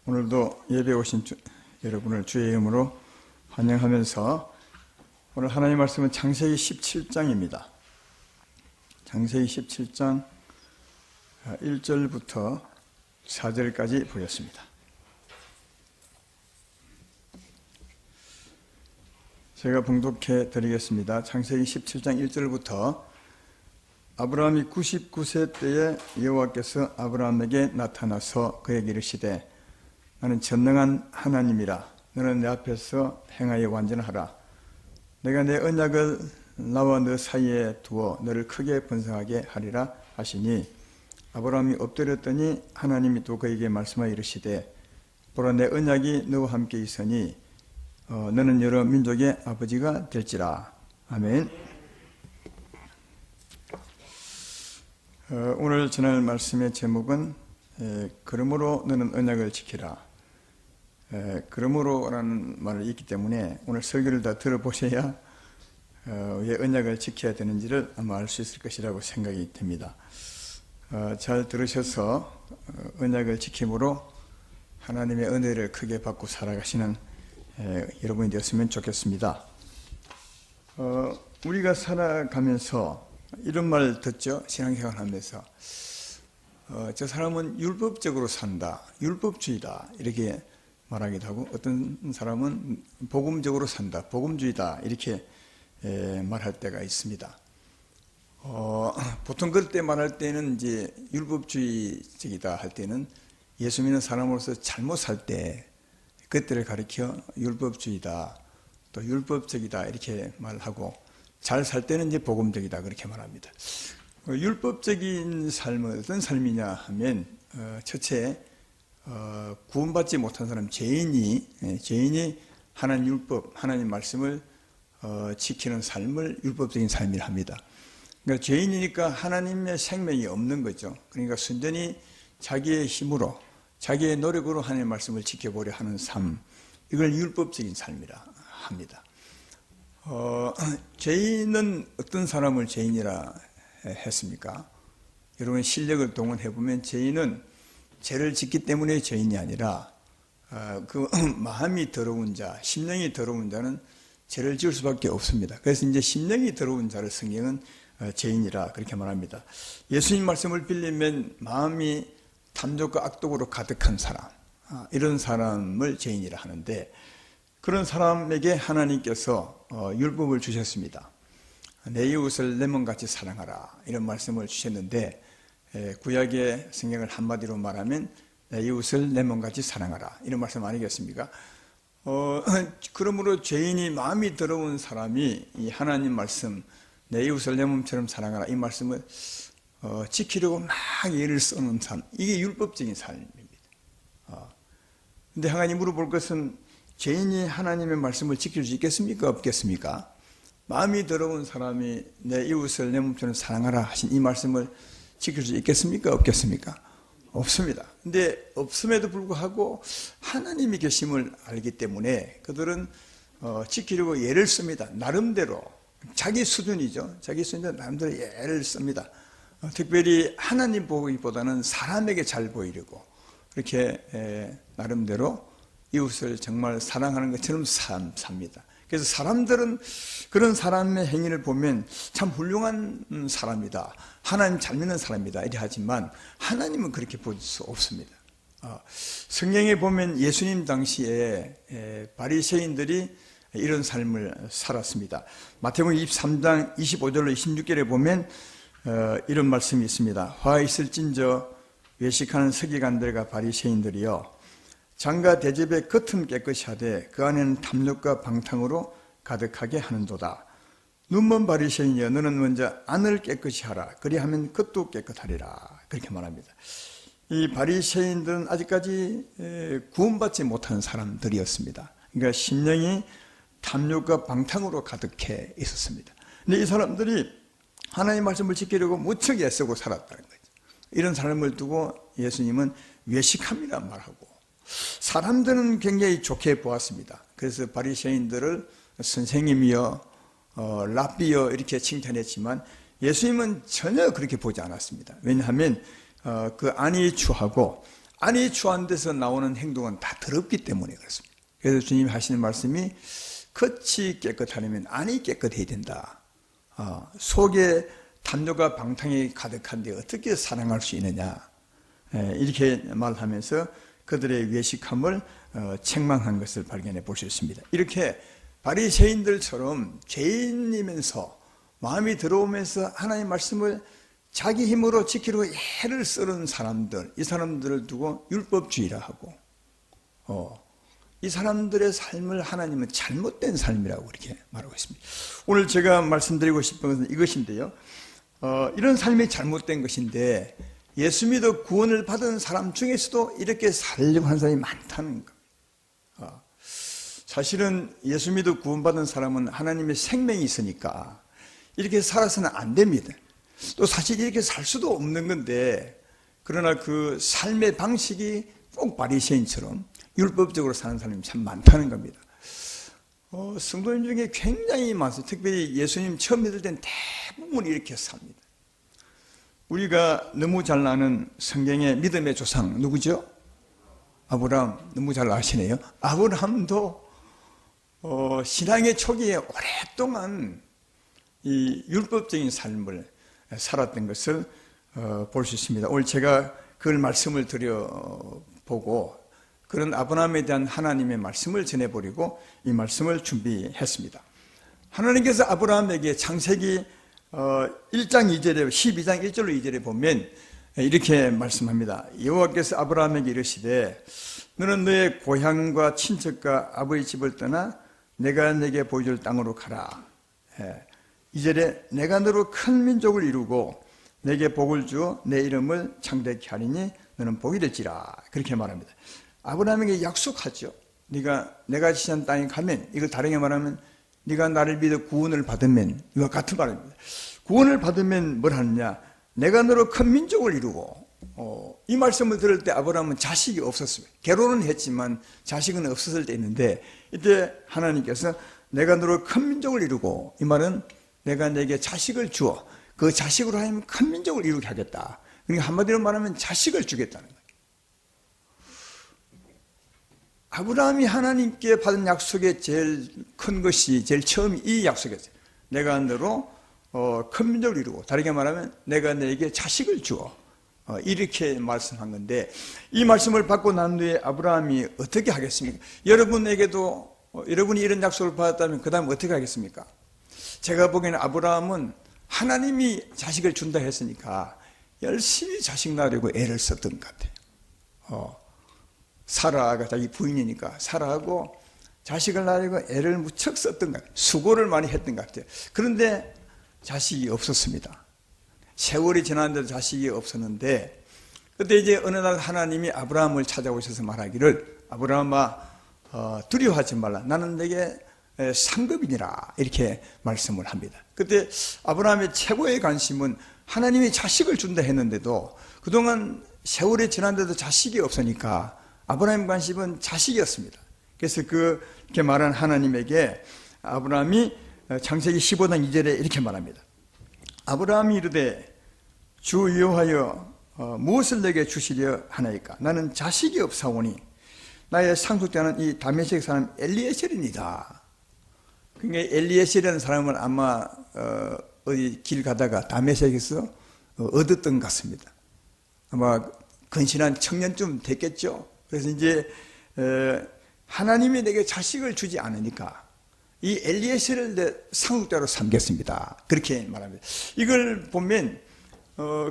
오늘도 예배 오신 여러분을 주의 이름으로 환영하면서 오늘 하나님의 말씀은 창세기 17장입니다. 창세기 17장 1절부터 4절까지 보겠습니다. 제가 봉독해 드리겠습니다. 창세기 17장 1절부터 아브라함이 99세 때에 여호와께서 아브라함에게 나타나서 그에게 이르시되 나는 전능한 하나님이라. 너는 내 앞에서 행하여 완전하라. 내가 내 언약을 나와 너 사이에 두어 너를 크게 번성하게 하리라 하시니 아브라함이 엎드렸더니 하나님이 또 그에게 말씀하여 이르시되 보라 내 언약이 너와 함께 있으니 너는 여러 민족의 아버지가 될지라. 아멘. 오늘 전할 말씀의 제목은 그러므로 너는 언약을 지키라. 그러므로라는 말이 있기 때문에 오늘 설교를 다 들어보셔야 왜 언약을 지켜야 되는지를 아마 알 수 있을 것이라고 생각이 됩니다. 잘 들으셔서 언약을 지킴으로 하나님의 은혜를 크게 받고 살아가시는 여러분이 되었으면 좋겠습니다. 우리가 살아가면서 이런 말 듣죠? 신앙생활 하면서 저 사람은 율법적으로 산다, 율법주의다 이렇게 말하기도 하고, 어떤 사람은 복음적으로 산다, 복음주의다 이렇게 말할 때가 있습니다. 보통 그럴 때 말할 때는 이제 율법주의적이다 할 때는 예수 믿는 사람으로서 잘못 살 때 그때를 가리켜 율법주의다, 또 율법적이다 이렇게 말하고, 잘 살 때는 이제 복음적이다 그렇게 말합니다. 율법적인 삶은 어떤 삶이냐 하면 첫째 구원받지 못한 사람, 죄인이 하나님 율법, 하나님 말씀을 지키는 삶을 율법적인 삶이라 합니다. 그러니까 죄인이니까 하나님의 생명이 없는 거죠. 그러니까 순전히 자기의 힘으로, 자기의 노력으로 하나님의 말씀을 지켜보려 하는 삶, 이걸 율법적인 삶이라 합니다. 죄인은 어떤 사람을 죄인이라 했습니까? 여러분 실력을 동원해보면 죄인은 죄를 짓기 때문에 죄인이 아니라 그 마음이 더러운 자, 심령이 더러운 자는 죄를 지을 수밖에 없습니다. 그래서 이제 심령이 더러운 자를 성경은 죄인이라 그렇게 말합니다. 예수님 말씀을 빌리면 마음이 탐욕과 악독으로 가득한 사람, 이런 사람을 죄인이라 하는데, 그런 사람에게 하나님께서 율법을 주셨습니다. 내 이웃을 내 몸같이 사랑하라 이런 말씀을 주셨는데, 구약의 성경을 한마디로 말하면 내 이웃을 내 몸같이 사랑하라 이런 말씀 아니겠습니까? 그러므로 죄인이 마음이 더러운 사람이 이 하나님 말씀 내 이웃을 내 몸처럼 사랑하라 이 말씀을 지키려고 막 애를 쓰는 삶, 이게 율법적인 삶입니다. 근데 하나님 물어볼 것은 죄인이 하나님의 말씀을 지킬 수 있겠습니까? 없겠습니까? 마음이 더러운 사람이 내 이웃을 내 몸처럼 사랑하라 하신 이 말씀을 지킬 수 있겠습니까? 없겠습니까? 없습니다. 근데 없음에도 불구하고 하나님이 계심을 알기 때문에 그들은 지키려고 예를 씁니다. 나름대로 자기 수준이죠. 자기 수준에 나름대로 예를 씁니다. 특별히 하나님 보기보다는 사람에게 잘 보이려고 그렇게 나름대로 이웃을 정말 사랑하는 것처럼 삽니다. 그래서 사람들은 그런 사람의 행위를 보면 참 훌륭한 사람이다, 하나님 잘 믿는 사람이다 이래 하지만 하나님은 그렇게 볼 수 없습니다. 성경에 보면 예수님 당시에 바리새인들이 이런 삶을 살았습니다. 마태복음 23장 25절로 26절에 보면 이런 말씀이 있습니다. 화 있을진저 외식하는 서기관들과 바리새인들이여 장과 대접의 겉은 깨끗이 하되 그 안에는 탐욕과 방탕으로 가득하게 하는도다. 눈먼 바리새인이여 너는 먼저 안을 깨끗이 하라. 그리하면 겉도 깨끗하리라. 그렇게 말합니다. 이 바리새인들은 아직까지 구원받지 못한 사람들이었습니다. 그러니까 심령이 탐욕과 방탕으로 가득해 있었습니다. 근데 이 사람들이 하나님의 말씀을 지키려고 무척 애쓰고 살았다는 거죠. 이런 삶을 두고 예수님은 외식함이라 말하고, 사람들은 굉장히 좋게 보았습니다. 그래서 바리새인들을 선생님이여 랍비여 이렇게 칭찬했지만 예수님은 전혀 그렇게 보지 않았습니다. 왜냐하면 그 안이 추하고 안이 추한 데서 나오는 행동은 다 더럽기 때문에 그렇습니다. 그래서 주님이 하시는 말씀이 겉이 깨끗하려면 안이 깨끗해야 된다. 속에 담요가 방탕이 가득한데 어떻게 사랑할 수 있느냐. 이렇게 말하면서 그들의 외식함을 책망한 것을 발견해 볼 수 있습니다. 이렇게 바리새인들처럼 죄인이면서 마음이 들어오면서 하나님의 말씀을 자기 힘으로 지키려고 애를 쓰는 사람들, 이 사람들을 두고 율법주의라 하고 이 사람들의 삶을 하나님은 잘못된 삶이라고 이렇게 말하고 있습니다. 오늘 제가 말씀드리고 싶은 것은 이것인데요. 이런 삶이 잘못된 것인데 예수 믿어 구원을 받은 사람 중에서도 이렇게 살려고 하는 사람이 많다는 겁니다. 사실은 예수 믿어 구원받은 사람은 하나님의 생명이 있으니까 이렇게 살아서는 안 됩니다. 또 사실 이렇게 살 수도 없는 건데 그러나 그 삶의 방식이 꼭 바리새인처럼 율법적으로 사는 사람이 참 많다는 겁니다. 성도님 중에 굉장히 많습니다. 특별히 예수님 처음 믿을 땐 대부분 이렇게 삽니다. 우리가 너무 잘 아는 성경의 믿음의 조상 누구죠? 아브라함. 너무 잘 아시네요. 아브라함도 신앙의 초기에 오랫동안 이 율법적인 삶을 살았던 것을 볼 수 있습니다. 오늘 제가 그걸 말씀을 드려보고 그런 아브라함에 대한 하나님의 말씀을 전해보려고 이 말씀을 준비했습니다. 하나님께서 아브라함에게 창세기 1장 2절에 12장 1절로 2절에 보면 이렇게 말씀합니다. 여호와께서 아브라함에게 이르시되 너는 너의 고향과 친척과 아버지 집을 떠나 내가 내게 보여줄 땅으로 가라. 2절에 내가 너로 큰 민족을 이루고 내게 복을 주어 내 이름을 창대케 하리니 너는 복이 될지라. 그렇게 말합니다. 아브라함에게 약속하죠. 내가 지시한 땅에 가면, 이걸 다르게 말하면 네가 나를 믿어 구원을 받으면, 이와 같은 말입니다. 구원을 받으면 뭘 하느냐? 내가 너로 큰 민족을 이루고 이 말씀을 들을 때 아브라함은 자식이 없었습니다. 결혼은 했지만 자식은 없었을 때 있는데 이때 하나님께서 내가 너로 큰 민족을 이루고, 이 말은 내가 내게 자식을 주어 그 자식으로 하면 큰 민족을 이루게 하겠다. 그러니까 한마디로 말하면 자식을 주겠다는 거예요. 아브라함이 하나님께 받은 약속의 제일 큰 것이, 제일 처음이 이 약속이었어요. 내가 너로 큰 민족을 이루고, 다르게 말하면 내가 내게 자식을 주어, 이렇게 말씀한 건데, 이 말씀을 받고 난 후에 아브라함이 어떻게 하겠습니까? 여러분에게도 여러분이 이런 약속을 받았다면 그 다음 어떻게 하겠습니까? 제가 보기에는 아브라함은 하나님이 자식을 준다 했으니까 열심히 자식 낳으려고 애를 썼던 것 같아요. 사라가 자기 부인이니까 사라하고 자식을 낳으려고 애를 무척 썼던 것 같아요. 수고를 많이 했던 것 같아요. 그런데 자식이 없었습니다. 세월이 지났는데도 자식이 없었는데, 그때 이제 어느 날 하나님이 아브라함을 찾아오셔서 말하기를, 아브라함아, 두려워하지 말라. 나는 내게 상급이니라. 이렇게 말씀을 합니다. 그때 아브라함의 최고의 관심은 하나님이 자식을 준다 했는데도 그동안 세월이 지났는데도 자식이 없으니까 아브라함의 관심은 자식이었습니다. 그래서 그렇게 말한 하나님에게 아브라함이 창세기 15장 2절에 이렇게 말합니다. 아브라함이 이르되 주 여호와여 무엇을 내게 주시려 하나이까? 나는 자식이 없사오니 나의 상속자는 이 다메섹 사람 엘리에셀입니다. 그러니까 엘리에셀이라는 사람은 아마 어디 길 가다가 다메섹에서 얻었던 것 같습니다. 아마 근신한 청년쯤 됐겠죠. 그래서 이제 하나님이 내게 자식을 주지 않으니까 이 엘리에셀을 내 상속자로 삼겠습니다. 그렇게 말합니다. 이걸 보면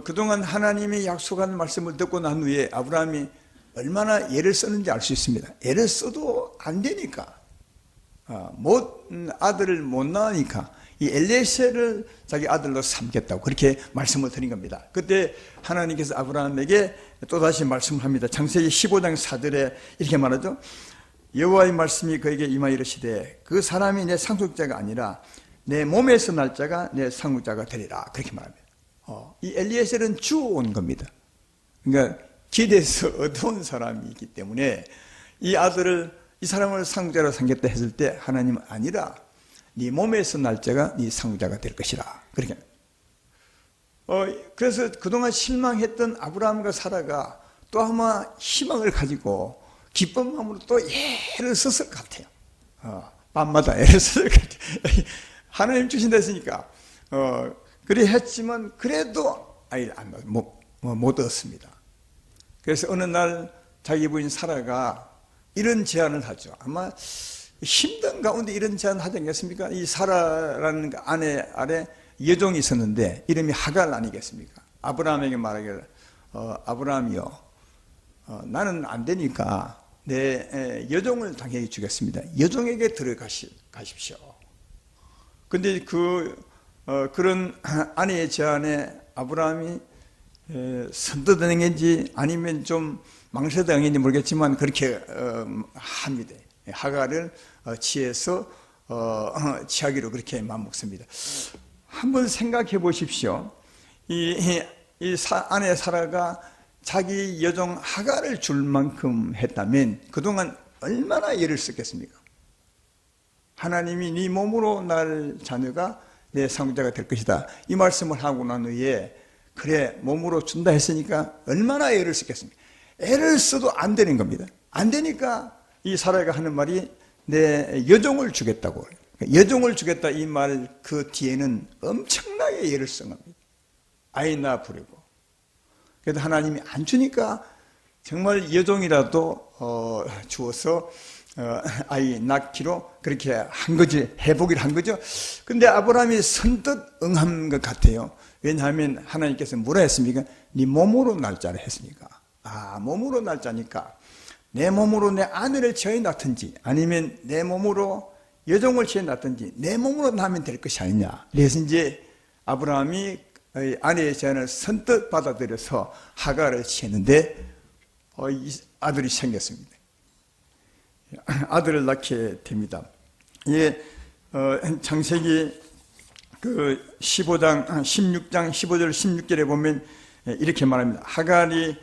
그동안 하나님이 약속한 말씀을 듣고 난 후에 아브라함이 얼마나 애를 썼는지 알 수 있습니다. 애를 써도 안 되니까, 아들을 못 낳으니까 이 엘리에셀을 자기 아들로 삼겠다고 그렇게 말씀을 드린 겁니다. 그때 하나님께서 아브라함에게 또다시 말씀을 합니다. 창세기 15장 4절에 이렇게 말하죠. 여호와의 말씀이 그에게 임하여 이르시되 그 사람이 내 상속자가 아니라 내 몸에서 날 자가 내 상속자가 되리라. 그렇게 말합니다. 이 엘리에셀은 주워온 겁니다. 그러니까 길에서 얻어온 사람이기 때문에 이 아들을, 이 사람을 상속자로 삼겠다 했을 때 하나님은 아니라 네 몸에서 날 자가 네 상속자가 될 것이라. 그렇게. 그래서 그동안 실망했던 아브라함과 사라가 또 아마 희망을 가지고 기쁜 마음으로 또 애를 썼을 것 같아요. 밤마다 애를 썼을 것 같아요. 하나님 주신다 했으니까. 그래 했지만 그래도 못 얻었습니다. 그래서 어느 날 자기 부인 사라가 이런 제안을 하죠. 아마 힘든 가운데 이런 제안을 하지 않겠습니까? 이 사라라는 아내 아래 여종이 있었는데 이름이 하갈 아니겠습니까? 아브라함에게 말하기를 아브라함이요, 나는 안 되니까 내 여종을 당연히 주겠습니다. 여종에게 들어가십시오. 근데 그런 아내의 제안에 아브라함이 선뜻응했는지 아니면 좀 망설여응했는지 모르겠지만 그렇게 합니다. 하갈을 취해서 취하기로 그렇게 마음먹습니다. 한번 생각해 보십시오. 이 아내 사라가 자기 여종 하갈을 줄 만큼 했다면 그동안 얼마나 애를 썼겠습니까? 하나님이 네 몸으로 날 자녀가 내 상속자가 될 것이다, 이 말씀을 하고 난 후에 그래 몸으로 준다 했으니까 얼마나 애를 썼겠습니까? 애를 써도 안 되는 겁니다. 안 되니까 이 사라가 하는 말이 내 여종을 주겠다고. 여종을 주겠다 이 말 그 뒤에는 엄청나게 애를 쓴 겁니다. 아이 낳아 부르고. 그래도 하나님이 안 주니까 정말 여종이라도 주어서 아이 낳기로 그렇게 한 거지, 해보기를 한 거죠. 근데 아브라함이 선뜻 응한 것 같아요. 왜냐하면 하나님께서 뭐라 했습니까? 네 몸으로 날짜를 했으니까. 몸으로 날짜니까 내 몸으로 내 아내를 취해 낳든지 아니면 내 몸으로 여종을 취해 낳든지 내 몸으로 낳으면 될 것이 아니냐. 그래서 이제 아브라함이 아내의 제안을 선뜻 받아들여서 하갈을 취했는데 아들이 생겼습니다. 아들을 낳게 됩니다. 창세기 15장 16장 15절 16절에 보면 이렇게 말합니다. 하갈이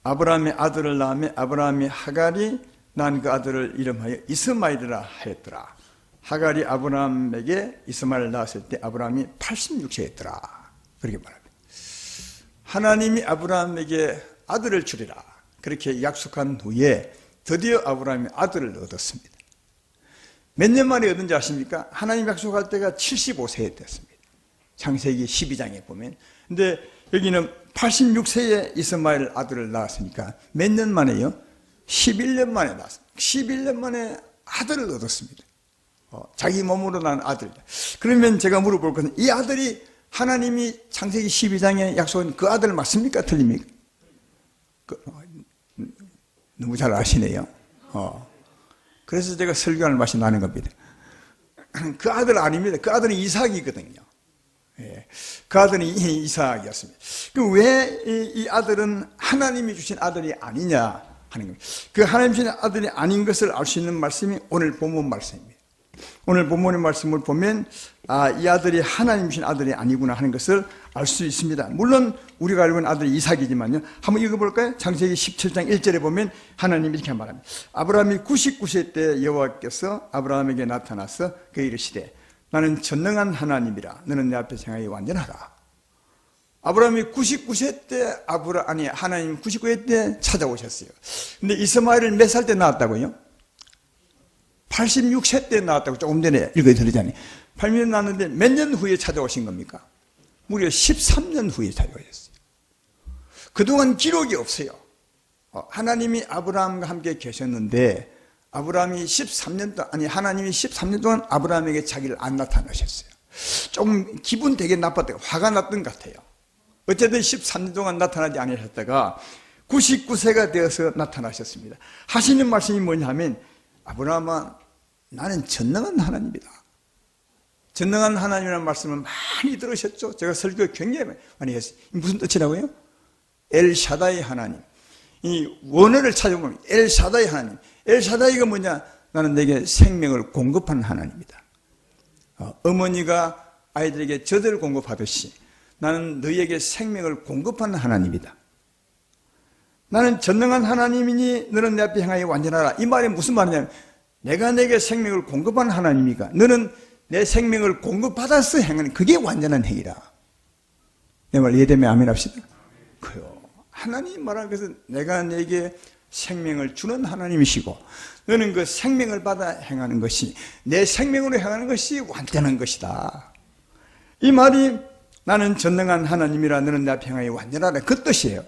아브라함의 아들을 낳으며 아브라함이 하갈이 낳은 그 아들을 이름하여 이스마엘이라 하였더라. 하갈이 아브라함에게 이스마엘을 낳았을 때 아브라함이 86세였더라. 그렇게 말합니다. 하나님이 아브라함에게 아들을 주리라 그렇게 약속한 후에 드디어 아브라함이 아들을 얻었습니다. 몇 년 만에 얻은지 아십니까? 하나님 약속할 때가 75세에 됐습니다. 창세기 12장에 보면. 근데 여기는 86세에 이스마엘 아들을 낳았으니까 몇 년 만에요? 11년 만에 낳았습니다. 11년 만에 아들을 얻었습니다. 자기 몸으로 낳은 아들. 그러면 제가 물어볼 것은 이 아들이 하나님이 창세기 12장에 약속한 그 아들 맞습니까? 틀립니까? 너무 잘 아시네요. 그래서 제가 설교하는 맛이 나는 겁니다. 그 아들 아닙니다. 그 아들은 이삭이거든요. 그 아들은 이삭이었습니다. 왜 이 아들은 하나님이 주신 아들이 아니냐 하는 겁니다. 그 하나님 주신 아들이 아닌 것을 알 수 있는 말씀이 오늘 본문 말씀입니다. 오늘 본문의 말씀을 보면 이 아들이 하나님 주신 아들이 아니구나 하는 것을 알 수 있습니다. 물론 우리가 알고 있는 아들이 이삭이지만요. 한번 읽어볼까요? 창세기 17장 1절에 보면 하나님이 이렇게 말합니다. 아브라함이 99세 때 여호와께서 아브라함에게 나타나서 그 이르시되 나는 전능한 하나님이라 너는 내 앞에 생각이 완전하라. 아브라함이 99세 때 하나님 99세 때 찾아오셨어요. 근데 이스마엘을 몇 살 때 낳았다고요? 86세 때 낳았다고 조금 전에 읽어드리잖아요. 8년 낳았는데 몇 년 후에 찾아오신 겁니까? 무려 13년 후에 찾아오셨어요. 그동안 기록이 없어요. 하나님이 아브라함과 함께 계셨는데 하나님이 13년 동안 아브라함에게 자기를 안 나타나셨어요. 조금 기분 되게 나빴다가 화가 났던 것 같아요. 어쨌든 13년 동안 나타나지 않으셨다가 99세가 되어서 나타나셨습니다. 하시는 말씀이 뭐냐 하면 아브라함아 나는 전능한 하나님이다. 전능한 하나님이라는 말씀을 많이 들으셨죠? 제가 설교 굉장히 많이 했어요. 무슨 뜻이라고요? 엘샤다이 하나님. 이 원어를 찾아보면 엘샤다이 하나님. 엘샤다이가 뭐냐? 나는 내게 생명을 공급하는 하나님이다. 어머니가 아이들에게 젖을 공급하듯이 나는 너희에게 생명을 공급하는 하나님이다. 나는 전능한 하나님이니 너는 내 앞에 향하여 완전하라. 이 말이 무슨 말이냐면 내가 내게 생명을 공급하는 하나님이니까 너는 내 생명을 공급받아서 행하는 그게 완전한 행위라. 내 말 이해되면 아멘 합시다. 그요. 하나님 말하는 것은 내가 내게 생명을 주는 하나님이시고 너는 그 생명을 받아 행하는 것이 내 생명으로 행하는 것이 완전한 것이다. 이 말이 나는 전능한 하나님이라 너는 내 앞에 행하여 완전하라 그 뜻이에요.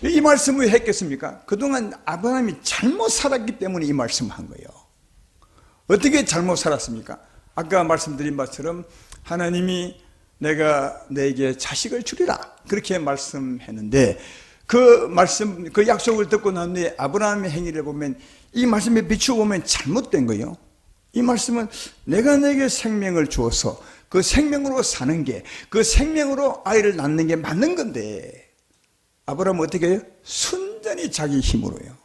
이 말씀을 왜 했겠습니까? 그동안 아브라함이 잘못 살았기 때문에 이 말씀을 한 거예요. 어떻게 잘못 살았습니까? 아까 말씀드린 것처럼 하나님이 내가 내게 자식을 주리라 그렇게 말씀했는데 그 약속을 듣고 난 뒤에 아브라함의 행위를 보면 이 말씀에 비추어 보면 잘못된 거예요. 이 말씀은 내가 내게 생명을 주어서 그 생명으로 사는 게 그 생명으로 아이를 낳는 게 맞는 건데 아브라함은 어떻게 해요? 순전히 자기 힘으로요.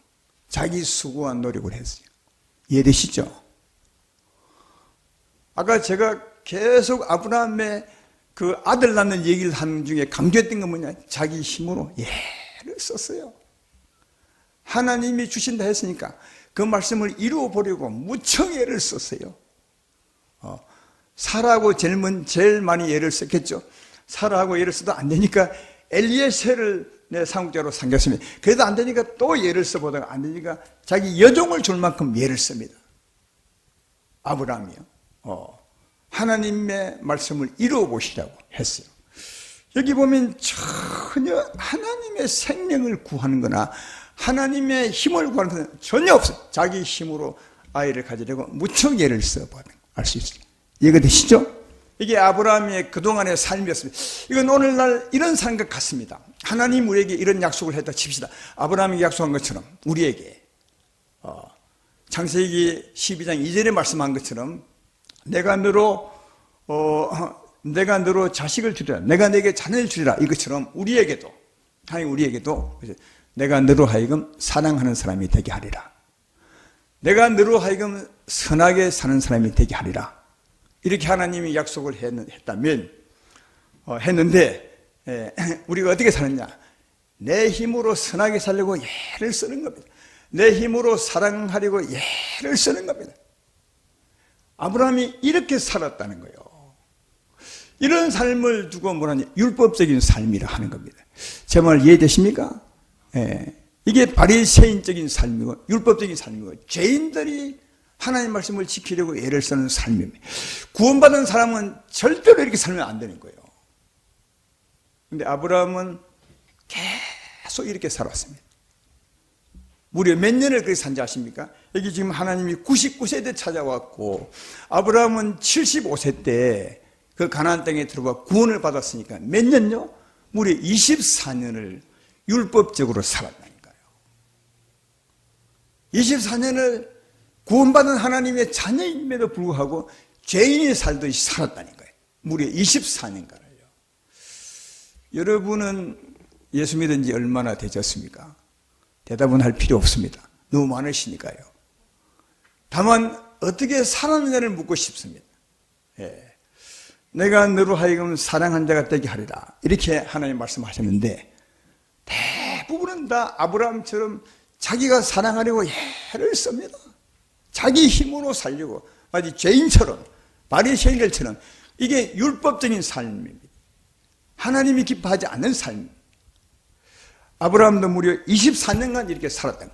자기 수고와 노력을 했어요. 이해되시죠? 아까 제가 계속 아브라함의 그 아들 낳는 얘기를 하는 중에 강조했던 건 뭐냐? 자기 힘으로 예를 썼어요. 하나님이 주신다 했으니까 그 말씀을 이루어 보려고 무척 예를 썼어요. 사라하고 제일 많이 예를 썼겠죠. 사라하고 예를 써도 안 되니까 엘리에셀을 내 상속자로 삼겼습니다. 그래도 안 되니까 또 예를 써보다가 안 되니까 자기 여종을 줄 만큼 예를 씁니다. 아브라함이요. 하나님의 말씀을 이루어 보시라고 했어요. 여기 보면 전혀 하나님의 생명을 구하는 거나 하나님의 힘을 구하는 건 전혀 없어요. 자기 힘으로 아이를 가지려고 무척 예를 써보는 알 수 있어요. 이해가 되시죠? 이게 아브라함의 그동안의 삶이었습니다. 이건 오늘날 이런 삶과 같습니다. 하나님 우리에게 이런 약속을 했다 칩시다. 아브라함이 약속한 것처럼 우리에게 창세기 12장 2절에 말씀한 것처럼 내가 너로 자식을 주리라. 내가 내게 자녀를 주리라. 이것처럼 우리에게도 하나님 우리에게도 내가 너로 하여금 사랑하는 사람이 되게 하리라. 내가 너로 하여금 선하게 사는 사람이 되게 하리라. 이렇게 하나님이 약속을 했는데 우리가 어떻게 사느냐? 내 힘으로 선하게 살려고 예를 쓰는 겁니다. 내 힘으로 사랑하려고 예를 쓰는 겁니다. 아브라함이 이렇게 살았다는 거예요. 이런 삶을 두고 뭐라니 율법적인 삶이라 하는 겁니다. 제 말 이해되십니까? 이게 바리새인적인 삶이고 율법적인 삶이고 죄인들이 하나님 말씀을 지키려고 애를 쓰는 삶입니다. 구원받은 사람은 절대로 이렇게 살면 안 되는 거예요. 그런데 아브라함은 계속 이렇게 살았습니다. 무려 몇 년을 그렇게 산지 아십니까? 여기 지금 하나님이 99세 때 찾아왔고 아브라함은 75세 때 그 가나안 땅에 들어가 구원을 받았으니까 몇 년요? 무려 24년을 율법적으로 살았다니까요. 24년을 구원받은 하나님의 자녀임에도 불구하고 죄인이 살듯이 살았다니까요. 무려 24년간을요. 여러분은 예수 믿은 지 얼마나 되셨습니까? 대답은 할 필요 없습니다. 너무 많으시니까요. 다만 어떻게 살았느냐를 묻고 싶습니다. 내가 너로 하여금 사랑한 자가 되게 하리라. 이렇게 하나님 말씀하셨는데 대부분은 다 아브라함처럼 자기가 사랑하려고 애를 씁니다. 자기 힘으로 살려고 마치 죄인처럼 바리새인들처럼 이게 율법적인 삶입니다. 하나님이 기뻐하지 않는 삶입니다. 아브라함도 무려 24년간 이렇게 살았다.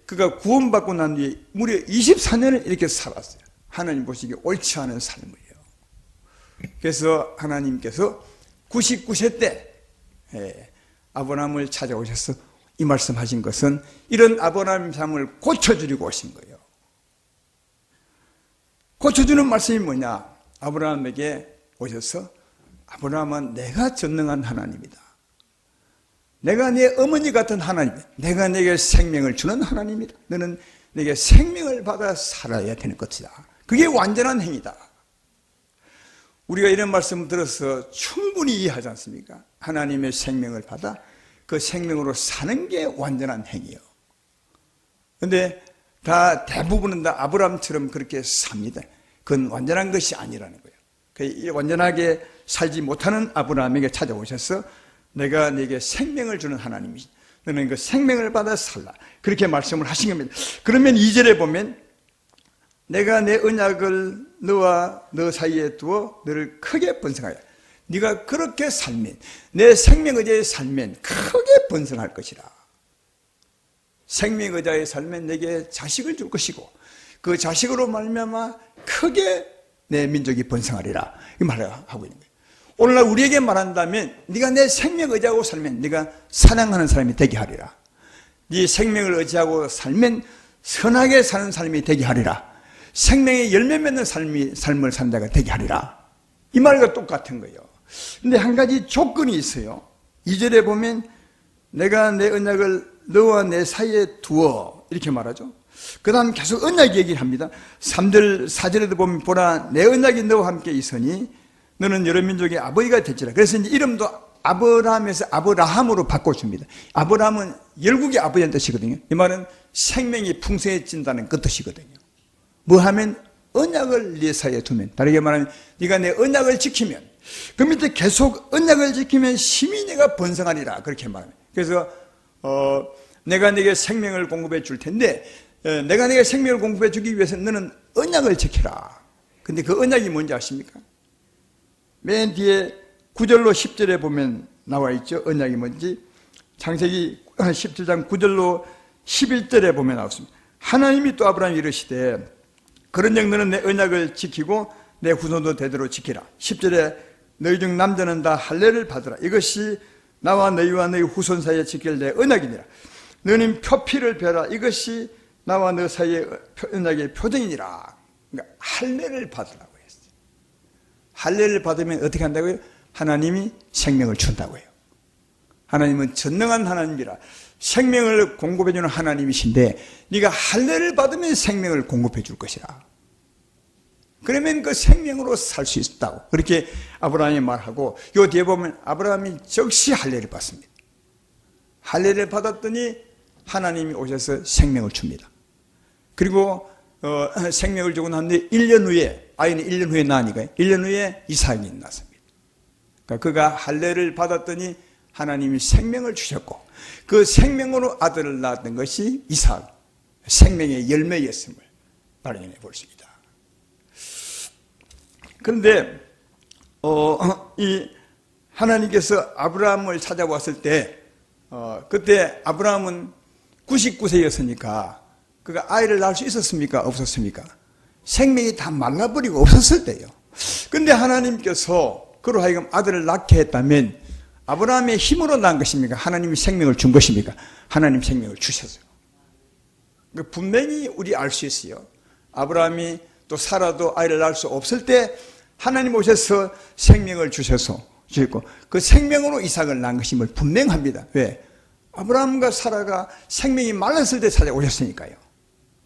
그가 구원받고 난 뒤에 무려 24년을 이렇게 살았어요. 하나님 보시기에 옳지 않은 삶을요. 그래서 하나님께서 99세 때 아브라함을 찾아오셔서 이 말씀하신 것은 이런 아브라함의 삶을 고쳐주려고 오신 거예요. 고쳐주는 말씀이 뭐냐? 아브라함에게 오셔서 아브라함은 내가 전능한 하나님이다. 내가 네 어머니 같은 하나님이다. 내가 내게 생명을 주는 하나님이다. 너는 내게 생명을 받아 살아야 되는 것이다. 그게 완전한 행위다. 우리가 이런 말씀을 들어서 충분히 이해하지 않습니까? 하나님의 생명을 받아 그 생명으로 사는 게 완전한 행위예요. 그런데 대부분은 다 아브라함처럼 그렇게 삽니다. 그건 완전한 것이 아니라는 거예요. 완전하게 살지 못하는 아브라함에게 찾아오셔서 내가 네게 생명을 주는 하나님이시. 너는 그 생명을 받아 살라. 그렇게 말씀을 하신 겁니다. 그러면 2절에 보면 내가 내 언약을 너와 너 사이에 두어 너를 크게 번성하여 네가 그렇게 살면, 내 생명의자의 살면 크게 번성할 것이라. 생명의자의 살면 내게 자식을 줄 것이고 그 자식으로 말미암아 크게 내 민족이 번성하리라. 이 말을 하고 있는 거예요. 오늘날 우리에게 말한다면 네가 내 생명 의지하고 살면 네가 사랑하는 사람이 되게 하리라. 네 생명을 의지하고 살면 선하게 사는 삶이 되게 하리라. 생명의 열매 맺는 삶을 산 자가 되게 하리라. 이 말과 똑같은 거예요. 근데 한 가지 조건이 있어요. 2절에 보면 내가 내 언약을 너와 내 사이에 두어 이렇게 말하죠. 그 다음 계속 언약 얘기를 합니다. 3절 4절에도 보면 보라 내 언약이 너와 함께 있으니 너는 여러 민족의 아버지가 되리라. 그래서 이제 이름도 아브라함에서 아브라함으로 바꿔줍니다. 아브라함은 열국의 아버지라는 뜻이거든요. 이 말은 생명이 풍성해진다는 그 뜻이거든요. 뭐 하면 언약을 네 사이에 두면, 다르게 말하면 네가 내 언약을 지키면, 그 밑에 계속 언약을 지키면 심히 내가 번성하리라 그렇게 말합니다. 그래서 내가 네게 생명을 공급해 줄 텐데 내가 네게 생명을 공급해 주기 위해서 너는 언약을 지켜라. 근데 그 언약이 뭔지 아십니까? 맨 뒤에 9절로 10절에 보면 나와 있죠. 언약이 뭔지. 창세기 17장 9절로 11절에 보면 나왔습니다. 하나님이 또 아브라함이 이르시되 그런즉 너는 내 언약을 지키고 내 후손도 대대로 지키라. 10절에 너희 중 남자는 다 할례를 받으라. 이것이 나와 너희와 너희 후손 사이에 지킬 내 언약이니라. 너는 표피를 베라. 이것이 나와 너 사이의 언약의 표정이니라. 그러니까 할례를 받으라고 했어요. 할례를 받으면 어떻게 한다고요? 하나님이 생명을 준다고요. 하나님은 전능한 하나님이라 생명을 공급해 주는 하나님이신데 네가 할례를 받으면 생명을 공급해 줄 것이라. 그러면 그 생명으로 살 수 있다고 그렇게 아브라함이 말하고, 요 뒤에 보면 아브라함이 즉시 할례를 받습니다. 할례를 받았더니 하나님이 오셔서 생명을 줍니다. 그리고 생명을 주고 난 뒤에 1년 후에, 아이는 1년 후에 낳으니까 1년 후에 이삭이 낳습니다. 그러니까 그가 할례를 받았더니 하나님이 생명을 주셨고 그 생명으로 아들을 낳았던 것이 이삭, 생명의 열매였음을 발견해 볼 수 있다. 그런데 이 하나님께서 아브라함을 찾아왔을 때 그때 아브라함은 99세였으니까 그가 아이를 낳을 수 있었습니까? 없었습니까? 생명이 다 말라버리고 없었을 때요. 그런데 하나님께서 그로 하여금 아들을 낳게 했다면 아브라함의 힘으로 낳은 것입니까? 하나님이 생명을 준 것입니까? 하나님 생명을 주셨어요. 분명히 우리 알 수 있어요. 아브라함이 또 사라도 아이를 낳을 수 없을 때 하나님 오셔서 생명을 주셔서 주셨고 그 생명으로 이삭을 낳은 것임을 분명합니다. 왜? 아브라함과 사라가 생명이 말랐을 때 찾아오셨으니까요.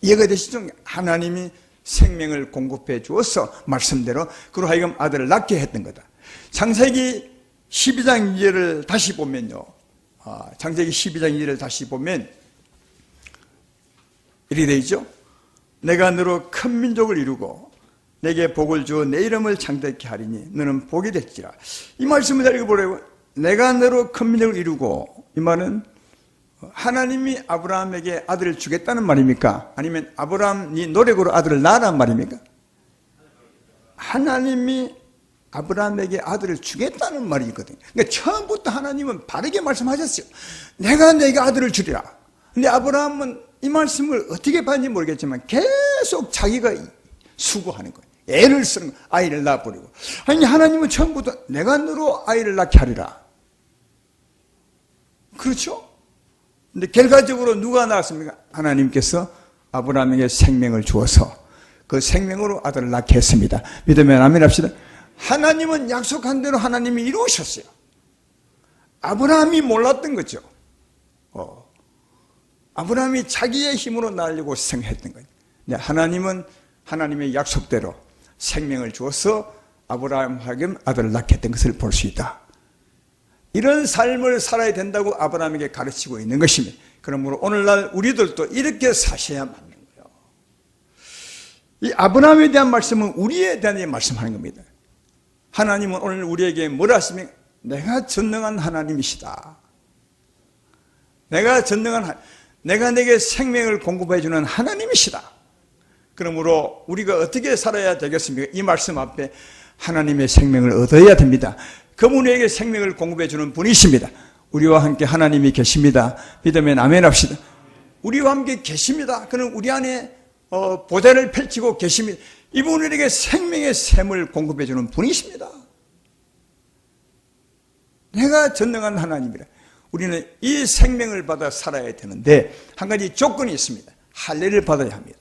이해가 되시죠? 하나님이 생명을 공급해 주어서 말씀대로 그로 하여금 아들을 낳게 했던 거다. 창세기 12장 2절을 다시 보면요. 창세기 12장 2절을 다시 보면 이렇게 되어 있죠. 내가 너로 큰 민족을 이루고 내게 복을 주어 내 이름을 창대케 하리니 너는 복이 될지라. 이 말씀을 잘 읽어보라고. 내가 너로 큰 민족을 이루고, 이 말은 하나님이 아브라함에게 아들을 주겠다는 말입니까? 아니면 아브라함이 노력으로 아들을 낳으라는 말입니까? 하나님이 아브라함에게 아들을 주겠다는 말이거든요. 그러니까 처음부터 하나님은 바르게 말씀하셨어요. 내가 내게 아들을 주리라. 근데 아브라함은 이 말씀을 어떻게 받는지 모르겠지만 계속 자기가 수고하는 거예요. 애를 쓰는 거예요. 아이를 낳아버리고. 아니 하나님은 처음부터 내가 너로 아이를 낳게 하리라. 그렇죠? 근데 결과적으로 누가 낳았습니까? 하나님께서 아브라함에게 생명을 주어서 그 생명으로 아들을 낳게 했습니다. 믿으면 아멘 합시다. 하나님은 약속한 대로 하나님이 이루셨어요. 아브라함이 몰랐던 거죠. 아브라함이 자기의 힘으로 낳으려고 생각했던 거예요. 근데 하나님은 하나님의 약속대로 생명을 주어서 아브라함에게 아들을 낳게 했던 것을 볼 수 있다. 이런 삶을 살아야 된다고 아브라함에게 가르치고 있는 것입니다. 그러므로 오늘날 우리들도 이렇게 사셔야 맞는 거예요. 이 아브라함에 대한 말씀은 우리에 대한 말씀하는 겁니다. 하나님은 오늘 우리에게 뭐라 하시면 내가 전능한 하나님이시다. 내가 내게 생명을 공급해 주는 하나님이시다. 그러므로 우리가 어떻게 살아야 되겠습니까? 이 말씀 앞에 하나님의 생명을 얻어야 됩니다. 그분에게 생명을 공급해 주는 분이십니다. 우리와 함께 하나님이 계십니다. 믿으면 아멘 합시다. 우리와 함께 계십니다. 그는 우리 안에 보좌를 펼치고 계십니다. 이분에게 생명의 샘을 공급해 주는 분이십니다. 내가 전능한 하나님이라. 우리는 이 생명을 받아 살아야 되는데 한 가지 조건이 있습니다. 할례를 받아야 합니다.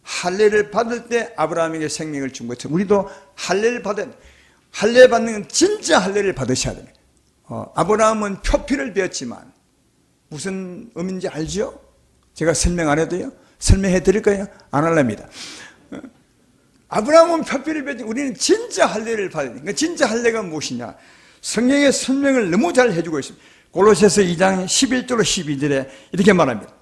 할례를 받을 때 아브라함에게 생명을 준 것처럼 우리도 할례를 받아야 합니다. 할례 받는 건 진짜 할례를 받으셔야 됩니다. 아브라함은 표피를 배웠지만 무슨 의미인지 알죠? 제가 설명 안 해도요? 설명해 드릴까요? 안 할랍니다. 아브라함은 표피를 배웠지 우리는 진짜 할례를 받아야 됩니다. 그러니까 진짜 할례가 무엇이냐? 성경의 설명을 너무 잘 해주고 있습니다. 골로새서 2장 11절 12절에 이렇게 말합니다.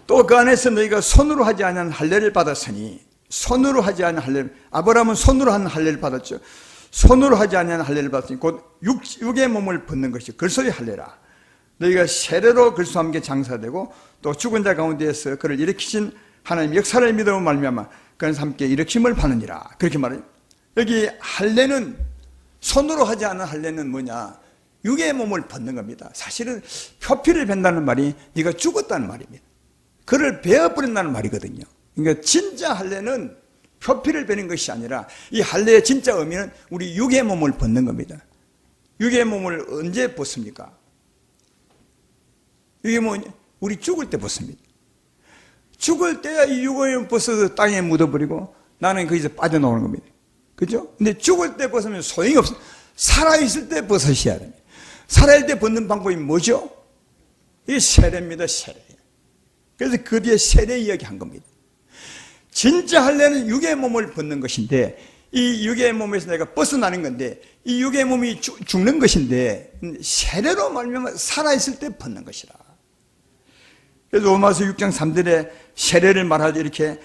또 그 안에서 너희가 손으로 하지 않은 할례를 받았으니 손으로 하지 않은 할례를 아브라함은 손으로 하는 할례를 받았죠. 손으로 하지 않은 할례를 받았으니 곧 육의 몸을 벗는 것이 그리스도의 할례라. 너희가 세례로 그리스도와 함께 장사되고 또 죽은 자 가운데에서 그를 일으키신 하나님 역사를 믿어 말미암아 그는 함께 일으킴을 받느니라. 그렇게 말해요. 여기 할례는 손으로 하지 않은 할례는 뭐냐? 육의 몸을 벗는 겁니다. 사실은 표피를 벤다는 말이 네가 죽었다는 말입니다. 그를 베어버린다는 말이거든요. 그러니까 진짜 할례는 표피를 베는 것이 아니라 이 할례의 진짜 의미는 우리 육의 몸을 벗는 겁니다. 육의 몸을 언제 벗습니까? 육의 몸은 우리 죽을 때 벗습니다. 죽을 때야 이 육의 몸을 벗어서 땅에 묻어버리고 나는 거기서 빠져나오는 겁니다. 그죠? 근데 죽을 때 벗으면 소용이 없어요. 살아있을 때 벗으셔야 됩니다. 살아있을 때 벗는 방법이 뭐죠? 이게 세례입니다, 세례. 그래서 그 뒤에 세례 이야기 한 겁니다. 진짜 할례는 육의 몸을 벗는 것인데 이 육의 몸에서 내가 벗어나는 건데 이 육의 몸이 죽는 것인데 세례로 말미암아 살아있을 때 벗는 것이라. 그래서 로마서 6장 3절에 세례를 말하지 이렇게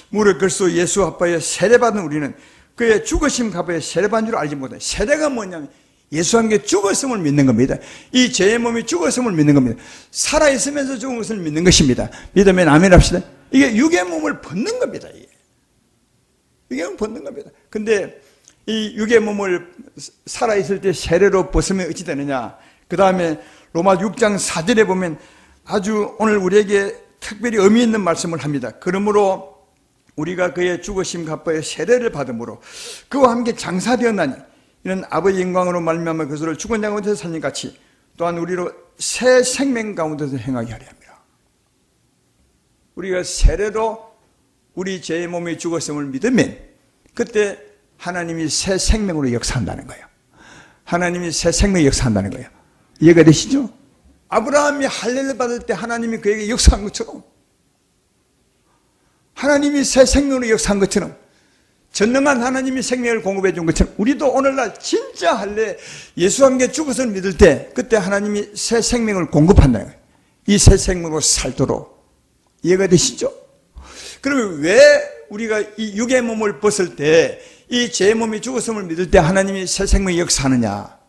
무릇 그리스도 예수 아빠의 세례받은 우리는 그의 죽으심 값에 세례받은 줄 알지 못해. 세례가 뭐냐면 예수와 함께 죽었음을 믿는 겁니다. 이 죄의 몸이 죽었음을 믿는 겁니다. 살아있으면서 죽은 것을 믿는 것입니다. 믿으면 아멘 합시다. 이게 육의 몸을 벗는 겁니다. 이게. 육의 몸을 벗는 겁니다. 근데 이 육의 몸을 살아있을 때 세례로 벗으면 어찌 되느냐. 그 다음에 로마 6장 4절에 보면 아주 오늘 우리에게 특별히 의미 있는 말씀을 합니다. 그러므로 우리가 그의 죽으심 값에 세례를 받음으로 그와 함께 장사되었나니 이는 아버지 영광으로 말미암아 그것을 죽은 자 가운데서 살린 같이 또한 우리로 새 생명 가운데서 행하게 하려 합니다. 우리가 세례로 우리 죄의 몸이 죽었음을 믿으면 그때 하나님이 새 생명으로 역사한다는 거예요. 하나님이 새 생명을 역사한다는 거예요. 이해가 되시죠? 아브라함이 할례를 받을 때 하나님이 그에게 역사한 것처럼 하나님이 새 생명으로 역사한 것처럼 전능한 하나님이 생명을 공급해 준 것처럼 우리도 오늘날 진짜 할례 예수와 함께 죽어서 믿을 때 그때 하나님이 새 생명을 공급한다는 거예요. 이 새 생명으로 살도록. 이해가 되시죠? 그러면 왜 우리가 이 육의 몸을 벗을 때 이 죄의 몸이 죽었음을 믿을 때 하나님이 새 생명을 역사하느냐?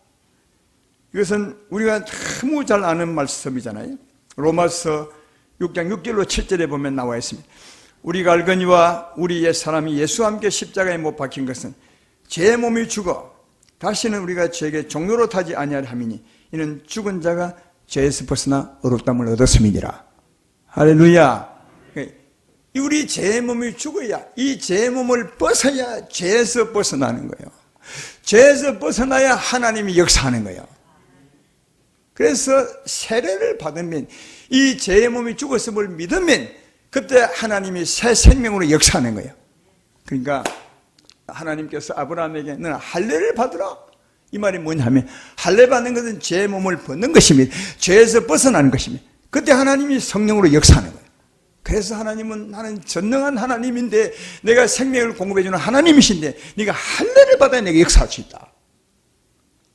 이것은 우리가 너무 잘 아는 말씀이잖아요. 로마서 6장 6절로 7절에 보면 나와 있습니다. 우리가 알거니와 우리 옛 사람이 예수와 함께 십자가에 못 박힌 것은 죄의 몸이 죽어 다시는 우리가 죄에게 종로로 타지 아니하려 함이니 이는 죽은 자가 죄에서 벗어나 의롭다함을 얻었음이니라. 할렐루야. 우리 죄의 몸이 죽어야 이 죄의 몸을 벗어야 죄에서 벗어나는 거예요. 죄에서 벗어나야 하나님이 역사하는 거예요. 그래서 세례를 받으면 이 죄의 몸이 죽었음을 믿으면 그때 하나님이 새 생명으로 역사하는 거예요. 그러니까 하나님께서 아브라함에게 너는 할례를 받으라. 이 말이 뭐냐면 할례 받는 것은 죄의 몸을 벗는 것입니다. 죄에서 벗어나는 것입니다. 그때 하나님이 성령으로 역사하는 거예요. 그래서 하나님은 나는 전능한 하나님인데 내가 생명을 공급해 주는 하나님이신데 네가 할례를 받아야 내가 역사할 수 있다.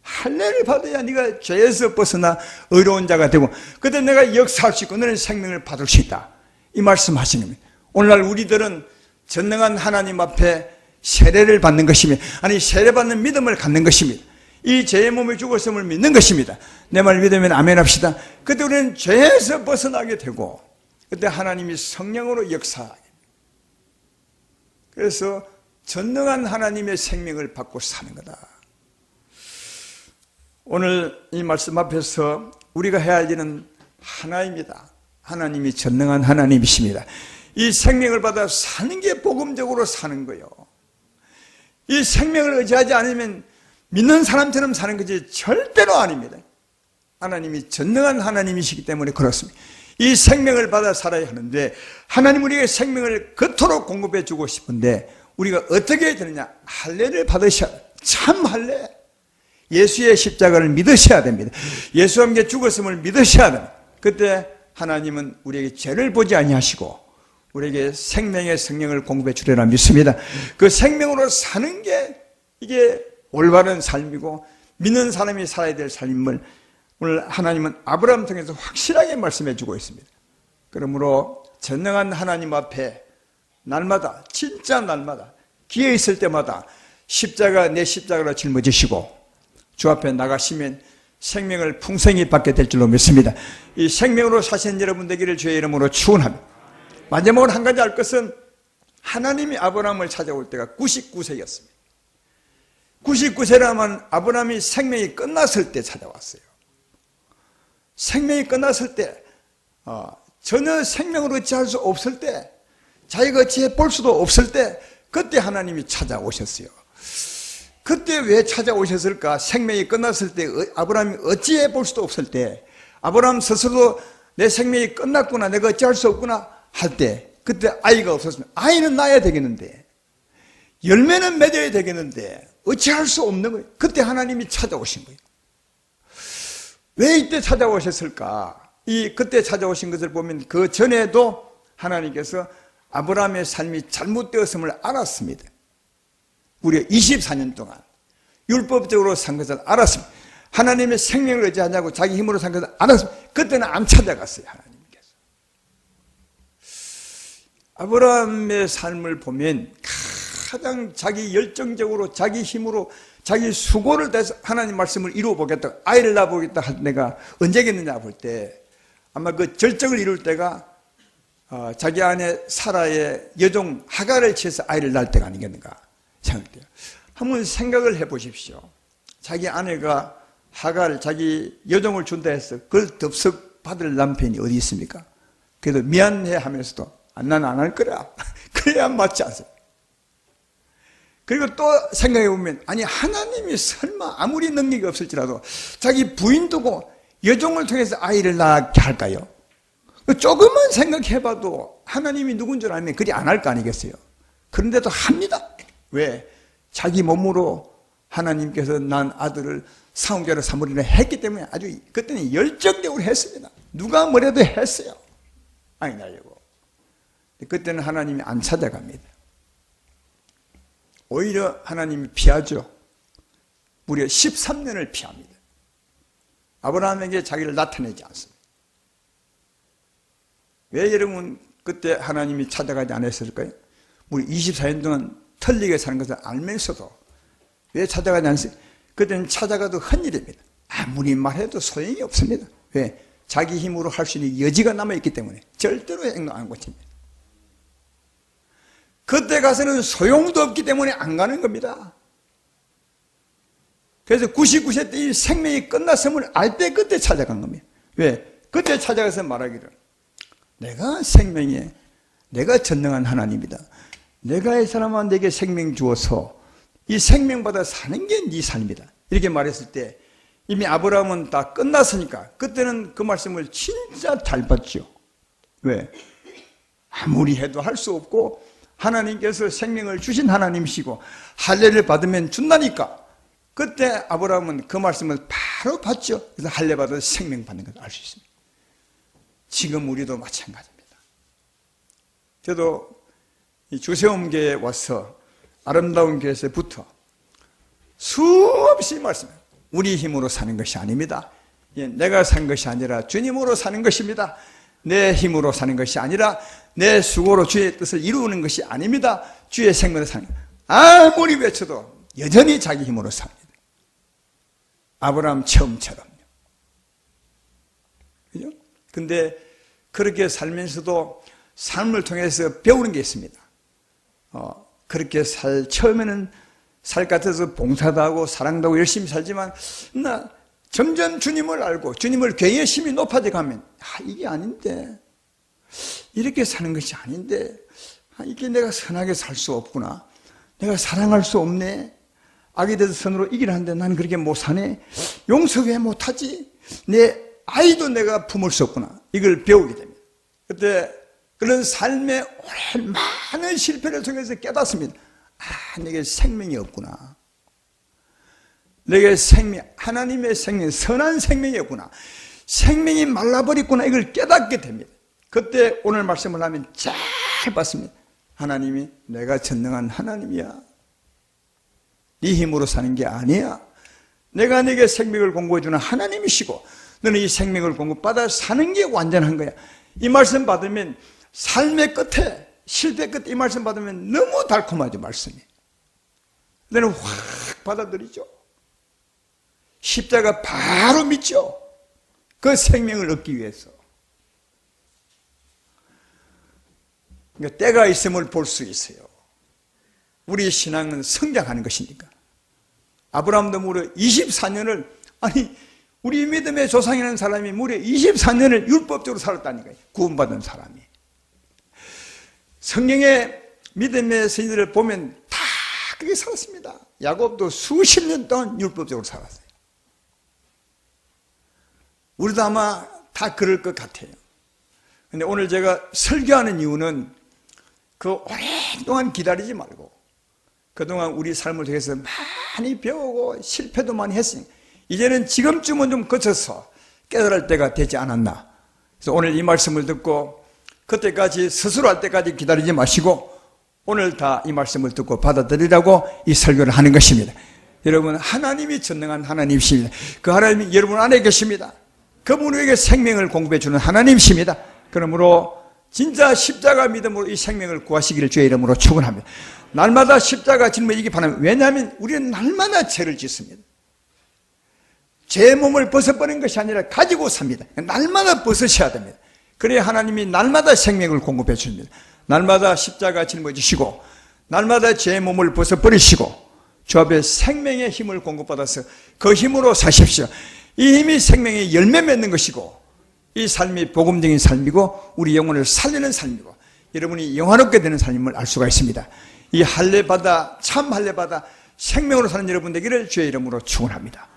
할례를 받아야 네가 죄에서 벗어나 의로운 자가 되고 그때 내가 역사할 수 있고 너는 생명을 받을 수 있다. 이 말씀 하시는 겁니다. 오늘날 우리들은 전능한 하나님 앞에 세례를 받는 것입니다. 아니 세례받는 믿음을 갖는 것입니다. 이 죄의 몸에 죽었음을 믿는 것입니다. 내 말 믿으면 아멘 합시다. 그때 우리는 죄에서 벗어나게 되고 그때 하나님이 성령으로 역사하게. 그래서 전능한 하나님의 생명을 받고 사는 거다. 오늘 이 말씀 앞에서 우리가 해야 할 일은 하나입니다. 하나님이 전능한 하나님이십니다. 이 생명을 받아 사는 게 복음적으로 사는 거예요. 이 생명을 의지하지 않으면 믿는 사람처럼 사는 것이 절대로 아닙니다. 하나님이 전능한 하나님이시기 때문에 그렇습니다. 이 생명을 받아 살아야 하는데 하나님 우리에게 생명을 그토록 공급해 주고 싶은데 우리가 어떻게 해야 되느냐? 할례를 받으셔야 돼요. 참 할례. 예수의 십자가를 믿으셔야 됩니다. 예수와 함께 죽었음을 믿으셔야 됩니다. 그때 하나님은 우리에게 죄를 보지 아니하시고 우리에게 생명의 성령을 공급해 주리라 믿습니다. 그 생명으로 사는 게 이게 올바른 삶이고 믿는 사람이 살아야 될 삶을 오늘 하나님은 아브라함 통해서 확실하게 말씀해 주고 있습니다. 그러므로 전능한 하나님 앞에 날마다 진짜 날마다 기회 있을 때마다 십자가 내 십자가로 짊어지시고 주 앞에 나가시면 생명을 풍성히 받게 될 줄로 믿습니다. 이 생명으로 사신 여러분 되기를 주의 이름으로 축원합니다. 마지막으로 한 가지 알 것은 하나님이 아브라함을 찾아올 때가 99세였습니다. 99세라면 아브라함이 생명이 끝났을 때 찾아왔어요. 생명이 끝났을 때 전혀 생명을 어찌할 수 없을 때 자기가 어찌해 볼 수도 없을 때 그때 하나님이 찾아오셨어요. 그때 왜 찾아오셨을까? 생명이 끝났을 때 아브라함이 어찌해 볼 수도 없을 때 아브라함 스스로도 내 생명이 끝났구나 내가 어찌할 수 없구나 할 때 그때 아이가 없었으면 아이는 낳아야 되겠는데 열매는 맺어야 되겠는데 어찌할 수 없는 거예요. 그때 하나님이 찾아오신 거예요. 왜 이때 찾아오셨을까? 그때 찾아오신 것을 보면 그 전에도 하나님께서 아브라함의 삶이 잘못되었음을 알았습니다. 우리가 24년 동안 율법적으로 산 것을 알았습니다. 하나님의 생명을 의지하냐고 자기 힘으로 산 것을 알았습니다. 그때는 안 찾아갔어요. 하나님께서. 아브라함의 삶을 보면 가장 자기 열정적으로 자기 힘으로 자기 수고를 다해서 하나님 말씀을 이루어 보겠다, 아이를 낳아보겠다 할 때가 언제겠느냐 볼 때 아마 그 절정을 이룰 때가 자기 아내 사라의 여종 하갈을 취해서 아이를 낳을 때가 아니겠는가 생각돼요. 한번 생각을 해보십시오. 자기 아내가 하갈 자기 여종을 준다 해서 그걸 덥석 받을 남편이 어디 있습니까? 그래도 미안해 하면서도 나는 안 할 거라. 그래야 맞지 않습니까? 그리고 또 생각해보면 아니 하나님이 설마 아무리 능력이 없을지라도 자기 부인 두고 여종을 통해서 아이를 낳게 할까요? 조금만 생각해봐도 하나님이 누군 줄 알면 그리 안 할 거 아니겠어요? 그런데도 합니다. 왜? 자기 몸으로 하나님께서 난 아들을 상속자로 삼으리라 했기 때문에 아주 그때는 열정적으로 했습니다. 누가 뭐래도 했어요. 아니 나려고. 그때는 하나님이 안 찾아갑니다. 오히려 하나님이 피하죠. 무려 13년을 피합니다. 아브라함에게 자기를 나타내지 않습니다. 왜 여러분 그때 하나님이 찾아가지 않았을까요? 우리 24년 동안 털리게 사는 것을 알면서도 왜 찾아가지 않았을까요? 그때는 찾아가도 헛일입니다. 아무리 말해도 소용이 없습니다. 왜? 자기 힘으로 할 수 있는 여지가 남아있기 때문에 절대로 행동하는 것입니다. 그때 가서는 소용도 없기 때문에 안 가는 겁니다. 그래서 99세 때 이 생명이 끝났음을 알 때 그때 찾아간 겁니다. 왜? 그때 찾아가서 말하기를 내가 생명에 내가 전능한 하나님이다. 내가 이 사람아 내게 생명 주어서 이 생명받아 사는 게 네 삶이다. 이렇게 말했을 때 이미 아브라함은 다 끝났으니까 그때는 그 말씀을 진짜 잘 받죠. 왜? 아무리 해도 할 수 없고 하나님께서 생명을 주신 하나님이시고 할례를 받으면 준다니까 그때 아브라함은 그 말씀을 바로 받죠. 그래서 할례 받아서 생명 받는 것을 알 수 있습니다. 지금 우리도 마찬가지입니다. 저도 이 주세움교회에 와서 아름다운 교회에서부터 수없이 말씀해요. 우리 힘으로 사는 것이 아닙니다. 내가 산 것이 아니라 주님으로 사는 것입니다. 내 힘으로 사는 것이 아니라 내 수고로 주의 뜻을 이루는 것이 아닙니다. 주의 생명으로 사는 것. 아무리 외쳐도 여전히 자기 힘으로 삽니다. 아브라함 처음처럼요. 그죠? 근데 그렇게 살면서도 삶을 통해서 배우는 게 있습니다. 그렇게 처음에는 살 같아서 봉사도 하고 사랑도 하고 열심히 살지만 점점 주님을 알고 주님을 경외심이 높아져 가면 이게 아닌데, 이렇게 사는 것이 아닌데, 이게 내가 선하게 살 수 없구나, 내가 사랑할 수 없네, 악에 대해서 선으로 이기려 하는데 나는 그렇게 못 사네, 용서 왜 못하지, 내 아이도 내가 품을 수 없구나, 이걸 배우게 됩니다. 그때 그런 삶의 오랜 많은 실패를 통해서 깨닫습니다. 내게 생명이 없구나, 내게 생명, 하나님의 생명, 선한 생명이 없구나, 생명이 말라버렸구나, 이걸 깨닫게 됩니다. 그때 오늘 말씀을 하면 잘 봤습니다. 하나님이 내가 전능한 하나님이야, 네 힘으로 사는 게 아니야, 내가 네게 생명을 공급해 주는 하나님이시고 너는 이 생명을 공급받아 사는 게 완전한 거야. 이 말씀 받으면 삶의 끝에, 실패 끝에 이 말씀 받으면 너무 달콤하죠, 말씀이. 너는 확 받아들이죠. 십자가 바로 믿죠. 그 생명을 얻기 위해서. 그러니까 때가 있음을 볼 수 있어요. 우리 신앙은 성장하는 것이니까. 아브라함도 무려 24년을, 우리 믿음의 조상이라는 사람이 무려 24년을 율법적으로 살았다니까요. 구원받은 사람이. 성경의 믿음의 선지들을 보면 다 그렇게 살았습니다. 야곱도 수십 년 동안 율법적으로 살았어요. 우리도 아마 다 그럴 것 같아요. 근데 오늘 제가 설교하는 이유는 그 오랫동안 기다리지 말고 그동안 우리 삶을 통해서 많이 배우고 실패도 많이 했으니 이제는 지금쯤은 좀 거쳐서 깨달을 때가 되지 않았나. 그래서 오늘 이 말씀을 듣고 그때까지 스스로 할 때까지 기다리지 마시고 오늘 다 이 말씀을 듣고 받아들이라고 이 설교를 하는 것입니다. 여러분, 하나님이 전능한 하나님이십니다. 그 하나님이 여러분 안에 계십니다. 그분에게 생명을 공급해 주는 하나님이십니다. 그러므로 진짜 십자가 믿음으로 이 생명을 구하시기를 주의 이름으로 축원합니다. 날마다 십자가 짊어지기 바랍니다. 왜냐하면 우리는 날마다 죄를 짓습니다. 제 몸을 벗어버리는 것이 아니라 가지고 삽니다. 날마다 벗으셔야 됩니다. 그래야 하나님이 날마다 생명을 공급해 줍니다. 날마다 십자가 짊어지시고 날마다 제 몸을 벗어버리시고 주 앞에 생명의 힘을 공급받아서 그 힘으로 사십시오. 이 힘이 생명의 열매 맺는 것이고 이 삶이 복음적인 삶이고 우리 영혼을 살리는 삶이고 여러분이 영화롭게 되는 삶임을 알 수가 있습니다. 이 할례받아, 참 할례받아 생명으로 사는 여러분 되기를 주의 이름으로 축원합니다.